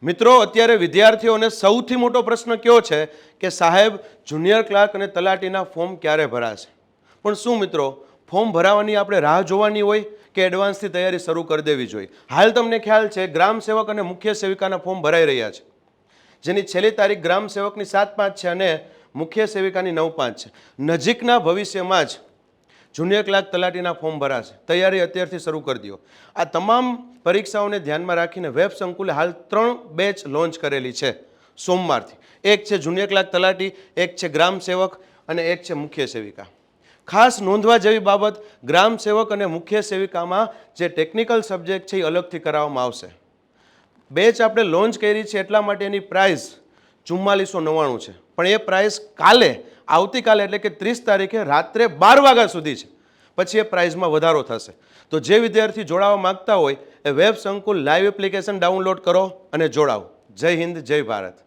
મિત્રો, અત્યારે વિદ્યાર્થીઓને સૌથી મોટો પ્રશ્ન કયો છે કે સાહેબ જુનિયર ક્લાર્ક અને તલાટીના ફોર્મ ક્યારે ભરાશે? પણ શું મિત્રો, ફોર્મ ભરાવાની આપણે રાહ જોવાની હોય કે એડવાન્સથી તૈયારી શરૂ કરી દેવી જોઈએ? હાલ તમને ખ્યાલ છે ગ્રામ સેવક અને મુખ્ય સેવિકાના ફોર્મ ભરાઈ રહ્યા છે, જેની છેલ્લી તારીખ ગ્રામ સેવકની 7/5 છે અને મુખ્ય સેવિકાની 9/5 છે. નજીકના ભવિષ્યમાં જ જુનિયર ક્લાર્ક તલાટીના ફોર્મ ભરાશે. તૈયારી અત્યારથી શરૂ કરી દો. આ તમામ પરીક્ષાઓને ધ્યાનમાં રાખીને વેબ સંકુલે હાલ 3 બેચ લોન્ચ કરેલી છે સોમવારથી. એક છે જુનિયર ક્લાર્ક તલાટી, એક છે ગ્રામ સેવક અને એક છે મુખ્ય સેવિકા. ખાસ નોંધવા જેવી બાબત, ગ્રામ સેવક અને મુખ્ય સેવિકામાં જે ટેકનિકલ સબ્જેક્ટ છે એ અલગથી કરાવવામાં આવશે. બેચ આપણે લોન્ચ કરી છે એટલા માટે એની પ્રાઇસ 4499 છે, પણ એ પ્રાઇસ આવતીકાલે એટલે કે 30 તારીખે રાત્રે 12 વાગ્યા સુધી છે. પછી એ પ્રાઇઝમાં વધારો થશે. તો જે વિદ્યાર્થી જોડાવા માંગતા હોય એ વેબ સંકુલ લાઈવ એપ્લિકેશન ડાઉનલોડ કરો અને જોડાઓ. જય હિન્દ, જય ભારત.